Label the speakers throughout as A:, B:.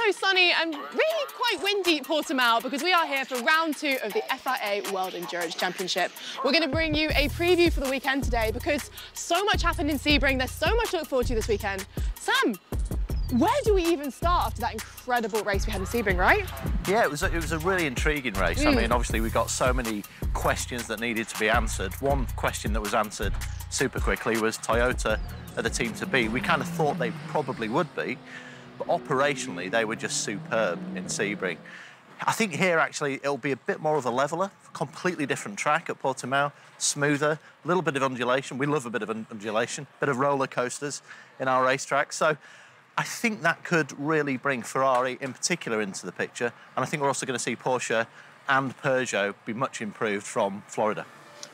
A: so sunny and really quite windy at Portimão because we are here for round 2 of the FIA World Endurance Championship. We're going to bring you a preview for the weekend today because so much happened in Sebring. There's so much to look forward to this weekend. Sam, where do we even start after that incredible race we had in Sebring, right?
B: Yeah, it was a really intriguing race. I mean, obviously we got so many questions that needed to be answered. One question that was answered super quickly was Toyota are the team to beat. We kind of thought they probably would be, but operationally they were just superb in Sebring. I think here actually it'll be a bit more of a leveler, completely different track at Portimão, smoother, a little bit of undulation. We love a bit of undulation, bit of roller coasters in our racetrack. So I think that could really bring Ferrari in particular into the picture. And I think we're also going to see Porsche and Peugeot be much improved from Florida.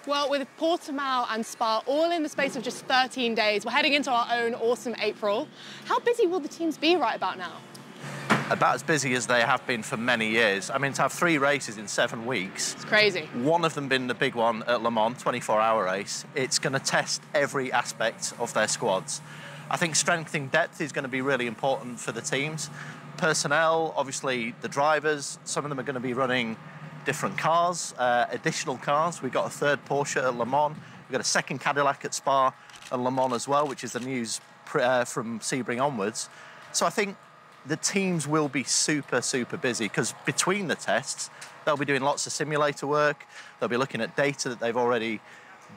A: Well, with Portimão and Spa all in the space of just 13 days, we're heading into our own awesome April. How busy will the teams be right about now?
B: About as busy as they have been for many years. I mean, to have 3 races in 7 weeks.
A: It's crazy.
B: One of them being the big one at Le Mans, 24-hour race. It's going to test every aspect of their squads. I think strengthening depth is going to be really important for the teams. Personnel, obviously the drivers, some of them are going to be running different cars, additional cars. We've got a third Porsche at Le Mans. We've got a second Cadillac at Spa and Le Mans as well, which is the news from Sebring onwards. So I think the teams will be super, super busy because between the tests, they'll be doing lots of simulator work. They'll be looking at data that they've already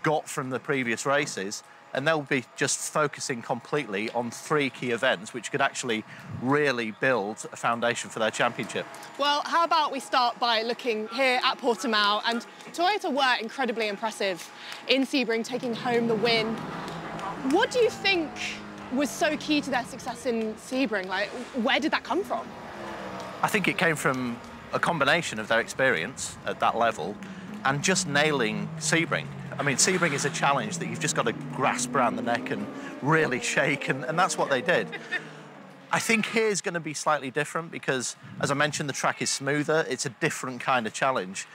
B: got from the previous races. And they'll be just focusing completely on 3 key events, which could actually really build a foundation for their championship. Well,
A: how about we start by looking here at Portimão, and Toyota were incredibly impressive in Sebring, taking home the win. What do you think was so key to their success in Sebring? Like, where did that come from?
B: I think it came from a combination of their experience at that level and just nailing Sebring. I mean, Sebring is a challenge that you've just got to grasp around the neck and really shake, and that's what they did. I think here's going to be slightly different because, as I mentioned, the track is smoother. It's a different kind of challenge.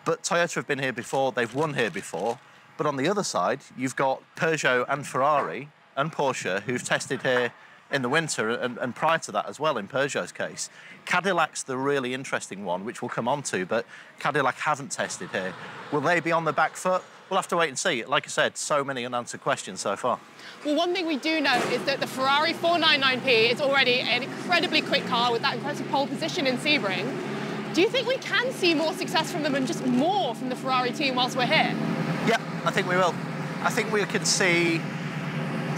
B: But Toyota have been here before, they've won here before. But on the other side, you've got Peugeot and Ferrari and Porsche who've tested here in the winter and prior to that as well in Peugeot's case. Cadillac's the really interesting one, which we'll come on to, but Cadillac haven't tested here. Will they be on the back foot? We'll have to wait and see. Like I said, so many unanswered questions so far.
A: Well, one thing we do know is that the Ferrari 499P is already an incredibly quick car with that impressive pole position in Sebring. Do you think we can see more success from them and just more from the Ferrari team whilst we're here?
B: Yeah, I think we will. I think we can see,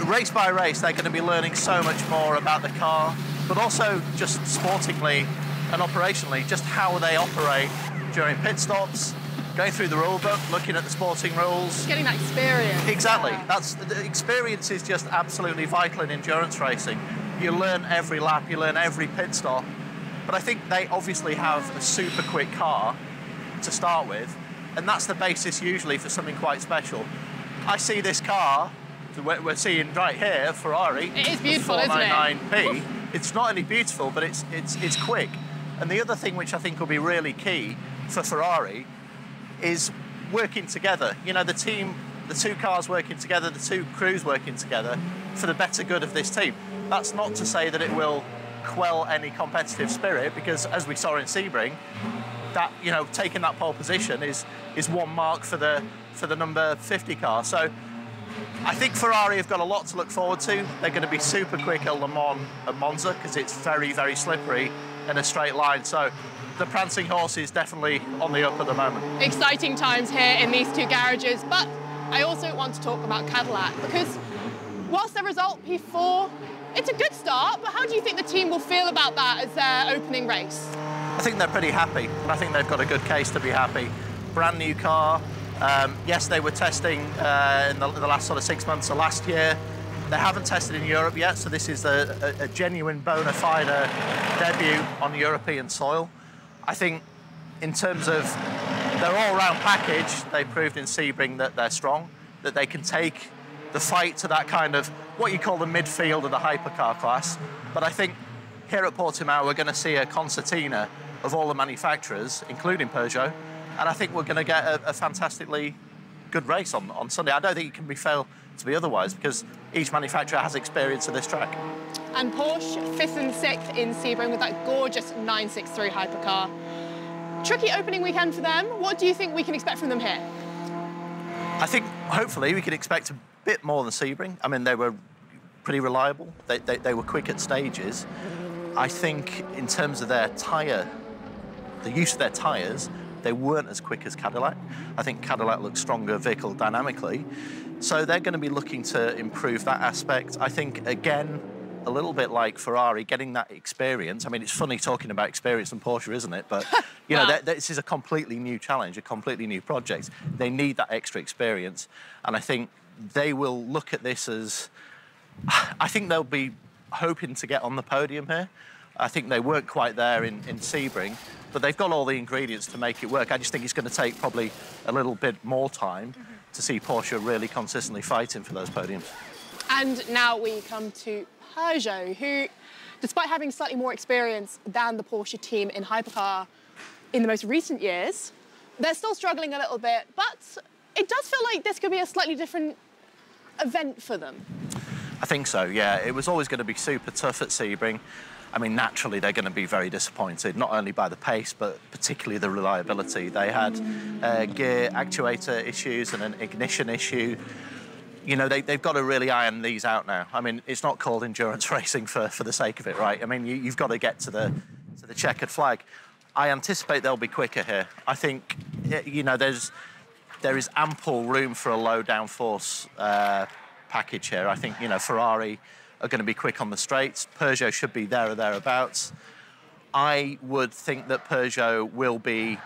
B: race by race, they're going to be learning so much more about the car, but also just sportingly and operationally, just how they operate during pit stops, going through the rule book, looking at the sporting rules.
A: Getting that experience.
B: Exactly. The experience is just absolutely vital in endurance racing. You learn every lap, you learn every pit stop. But I think they obviously have a super quick car to start with, and that's the basis usually for something quite special. I see this car, we're seeing right here, Ferrari.
A: It is beautiful, isn't it?
B: 499P. It's not only beautiful, but it's quick. And the other thing which I think will be really key for Ferrari is working together. You know, the team, the 2 cars working together, the 2 crews working together for the better good of this team. That's not to say that it will quell any competitive spirit, because as we saw in Sebring, that, you know, taking that pole position is 1 mark for the number 50 car. So I think Ferrari have got a lot to look forward to. They're going to be super quick at Le Mans and Monza because it's very, very slippery in a straight line. So the prancing horse is definitely on the up at the moment.
A: Exciting times here in these 2 garages, but I also want to talk about Cadillac because whilst the result P4, it's a good start, but how do you think the team will feel about that as their opening race?
B: I think they're pretty happy, and I think they've got a good case to be happy. Brand new car. Yes, they were testing in the last sort of 6 months of last year. They haven't tested in Europe yet, so this is a genuine bona fide debut on European soil. I think in terms of their all-round package, they proved in Sebring that they're strong, that they can take the fight to that kind of what you call the midfield of the hypercar class. But I think here at Portimão, we're going to see a concertina of all the manufacturers, including Peugeot, and I think we're going to get a fantastically good race on Sunday. I don't think it can be failed to be otherwise, because each manufacturer has experience of this track.
A: And Porsche 5th and 6th in Sebring with that gorgeous 963 Hypercar. Tricky opening weekend for them. What do you think we can expect from them here?
B: I think hopefully we can expect a bit more than Sebring. I mean, they were pretty reliable. They were quick at stages. I think in terms of their tyre, the use of their tyres, they weren't as quick as Cadillac. I think Cadillac looks stronger vehicle dynamically. So they're going to be looking to improve that aspect. I think, again, a little bit like Ferrari, getting that experience. I mean, it's funny talking about experience and Porsche, isn't it? But, you know, this is a completely new challenge, a completely new project. They need that extra experience. And I think they will look at this as... I think they'll be hoping to get on the podium here. I think they weren't quite there in Sebring, but they've got all the ingredients to make it work. I just think it's going to take probably a little bit more time to see Porsche really consistently fighting for those podiums.
A: And now we come to Peugeot, who, despite having slightly more experience than the Porsche team in Hypercar in the most recent years, they're still struggling a little bit, but it does feel like this could be a slightly different event for them.
B: I think so, yeah. It was always going to be super tough at Sebring. I mean, naturally, they're going to be very disappointed, not only by the pace, but particularly the reliability. They had gear actuator issues and an ignition issue. You know, they've got to really iron these out now. I mean, it's not called endurance racing for the sake of it, right? I mean, you've got to get to the checkered flag. I anticipate they'll be quicker here. I think, you know, there is ample room for a low downforce package here. I think, you know, Ferrari are going to be quick on the straights. Peugeot should be there or thereabouts. I would think that Peugeot will be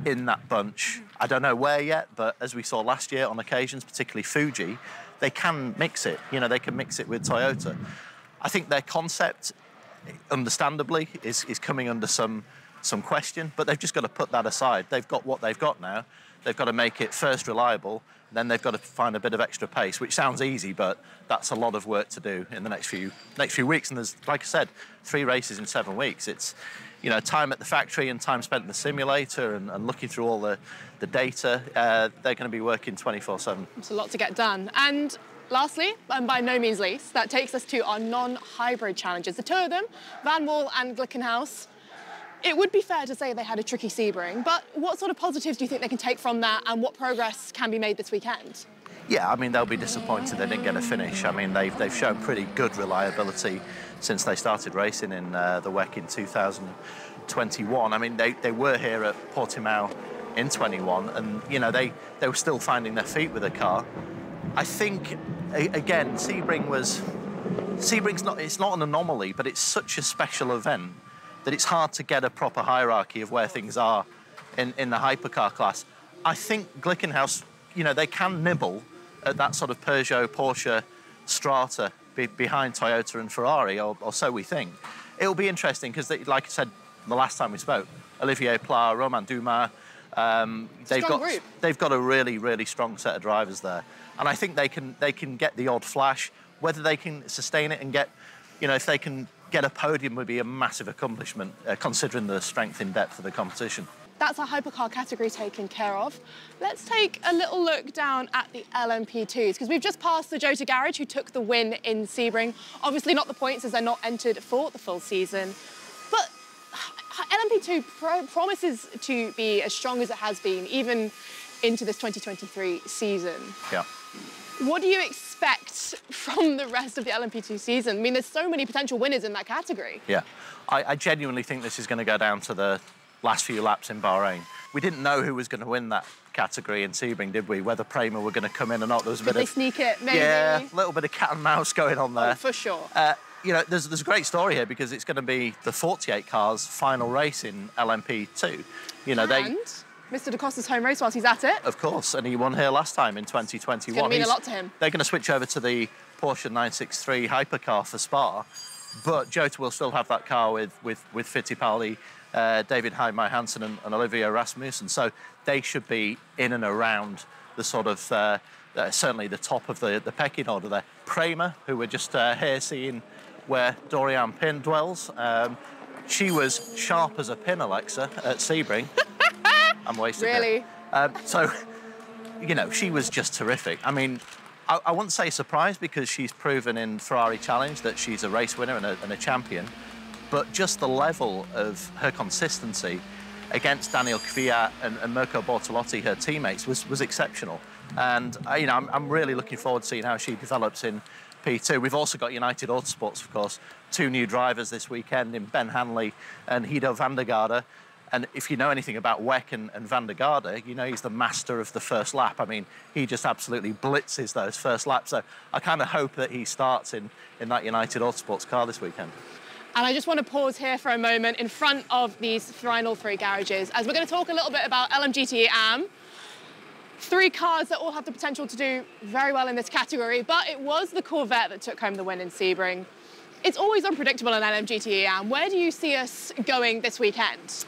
B: in that bunch. I don't know where yet, but as we saw last year on occasions, particularly Fuji, they can mix it. You know, they can mix it with Toyota. I think their concept, understandably, is coming under some question, but they've just got to put that aside. They've got what they've got now. They've got to make it first reliable, then they've got to find a bit of extra pace, which sounds easy, but that's a lot of work to do in the next few weeks. And there's, like I said, 3 races in 7 weeks. It's, you know, time at the factory and time spent in the simulator and looking through all the data. They're going to be working 24/7.
A: It's a lot to get done. And lastly, and by no means least, that takes us to our non-hybrid challenges. The 2 of them, Van Wall and Glickenhaus. It would be fair to say they had a tricky Sebring, but what sort of positives do you think they can take from that, and what progress can be made this weekend?
B: Yeah, I mean, they'll be disappointed they didn't get a finish. I mean, they've shown pretty good reliability since they started racing in the WEC in 2021. I mean, they were here at Portimão in 21, and, you know, they were still finding their feet with the car. I think, again, Sebring's it's not an anomaly, but it's such a special event that it's hard to get a proper hierarchy of where things are in the hypercar class. I think Glickenhaus, you know, they can nibble at that sort of Peugeot, Porsche strata behind Toyota and Ferrari, or so we think. It'll be interesting because, like I said the last time we spoke, Olivier Pla, Romain Dumas, they've got a really, really strong set of drivers there. And I think they can get the odd flash. Whether they can sustain it and get, you know, if they can get a podium would be a massive accomplishment, considering the strength in depth of the competition.
A: That's our hypercar category taken care of. Let's take a little look down at the LMP2s, because we've just passed the Jota Garage, who took the win in Sebring. Obviously not the points, as they're not entered for the full season. But LMP2 promises to be as strong as it has been, even into this 2023 season.
B: Yeah.
A: What do you expect from the rest of the LMP2 season? I mean, there's so many potential winners in that category.
B: Yeah, I genuinely think this is going to go down to the last few laps in Bahrain. We didn't know who was going to win that category in Sebring, did we? Whether Prema were going to come in or not. There was a bit
A: Did they sneak it, maybe?
B: Yeah, a little bit of cat and mouse going on there.
A: Oh, for sure.
B: You know, there's a great story here, because it's going to be the 48 cars' final race in LMP2. You know,
A: Mr. Da Costa's home race whilst he's at it.
B: Of course, and he won here last time in 2021.
A: It's going to mean a lot to him.
B: They're going to switch over to the Porsche 963 Hypercar for Spa, but Jota will still have that car with Fittipaldi, David Heimei Hansen and Olivier Rasmussen, so they should be in and around the sort of, certainly the top of the pecking order there. Prema, who we're just here seeing where Dorian Pin dwells, she was sharp as a pin, Alexa, at Sebring. I'm wasted.
A: Really?
B: So, you know, she was just terrific. I mean, I wouldn't say surprised, because she's proven in Ferrari Challenge that she's a race winner and a champion, but just the level of her consistency against Daniel Kvyat and Mirko Bortolotti, her teammates, was exceptional. And you know, I'm really looking forward to seeing how she develops in P2. We've also got United Autosports, of course, 2 new drivers this weekend in Ben Hanley and Guido van der Garde. And if you know anything about WEC and van der Garde, you know he's the master of the first lap. I mean, he just absolutely blitzes those first laps. So I kind of hope that he starts in that United Autosports car this weekend.
A: And I just want to pause here for a moment in front of these final 3 garages, as we're going to talk a little bit about LMGTE Am. 3 cars that all have the potential to do very well in this category, but it was the Corvette that took home the win in Sebring. It's always unpredictable in LMGTE Am. Where do you see us going this weekend?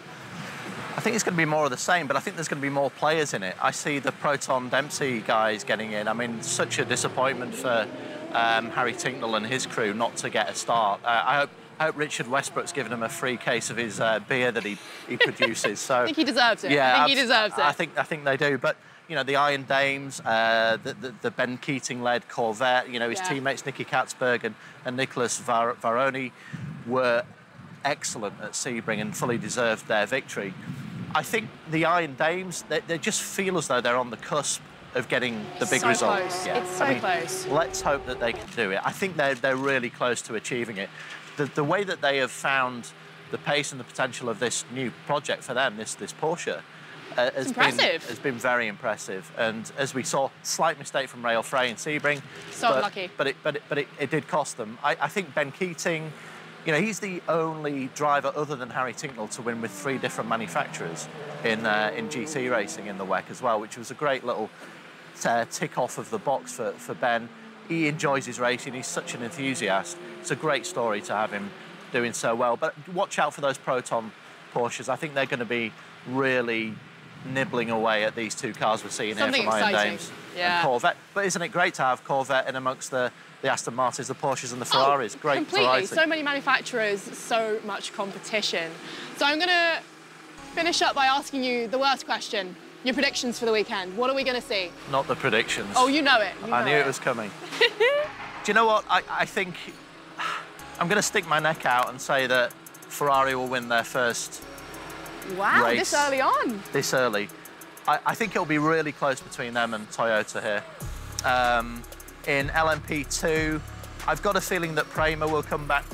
B: I think it's going to be more of the same, but I think there's going to be more players in it. I see the Proton Dempsey guys getting in. I mean, such a disappointment for Harry Tincknell and his crew not to get a start. I hope Richard Westbrook's given him a free case of his beer that he produces. So
A: I think he deserves it.
B: Yeah,
A: I think he deserves it.
B: I think they do. But you know, the Iron Dames, the Ben Keating-led Corvette, you know, his teammates Nicky Katzberg and Nicholas Varoni were excellent at Sebring and fully deserved their victory. I think the Iron Dames, they just feel as though they're on the cusp of getting the big result.
A: Close. Yeah. It's so close.
B: Let's hope that they can do it. I think they're really close to achieving it. The way that they have found the pace and the potential of this new project for them, this Porsche, has been very impressive. And as we saw, slight mistake from Rail Frey in Sebring.
A: So unlucky.
B: But it did cost them. I think Ben Keating, you know, he's the only driver other than Harry Tincknell to win with 3 different manufacturers in GT racing in the WEC as well, which was a great little tick off of the box for Ben. He enjoys his racing. He's such an enthusiast. It's a great story to have him doing so well. But watch out for those Proton Porsches. I think they're going to be really nibbling away at these 2 cars we're seeing here from Iron Dames and Corvette. But isn't it great to have Corvette in amongst the Aston Martins, the Porsches and the Ferraris? Great
A: completely.
B: Variety.
A: So many manufacturers, so much competition. So I'm going to finish up by asking you the worst question. Your predictions for the weekend. What are we going to see?
B: Not the predictions.
A: Oh, you know it.
B: I knew it was coming. Do you know what? I think I'm going to stick my neck out and say that Ferrari will win their first race.
A: This early on?
B: This early. I think it'll be really close between them and Toyota here. In LMP2, I've got a feeling that Prema will come back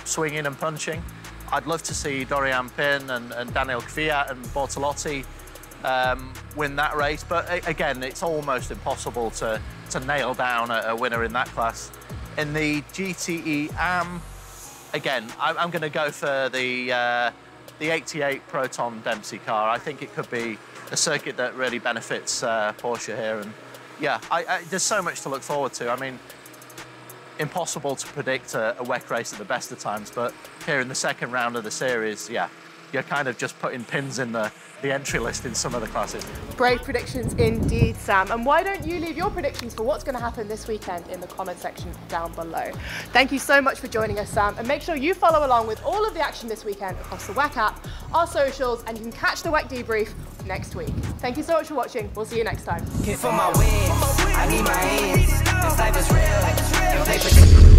B: swinging and punching. I'd love to see Dorian Pin and Daniel Kvyat and Bortolotti win that race, but again, it's almost impossible to nail down a winner in that class. In the GTE Am, again, I'm going to go for the 88 Proton Dempsey car. I think it could be a circuit that really benefits Porsche here, and yeah, there's so much to look forward to. I mean, impossible to predict a WEC race at the best of times, but here in the second round of the series, yeah, you're kind of just putting pins in the entry list in some of the classes.
A: Brave predictions indeed, Sam. And why don't you leave your predictions for what's going to happen this weekend in the comment section down below. Thank you so much for joining us, Sam. And make sure you follow along with all of the action this weekend across the WEC app, our socials, and you can catch the WEC debrief next week. Thank you so much for watching. We'll see you next time.
C: For my wins, I need my hands. This life is real.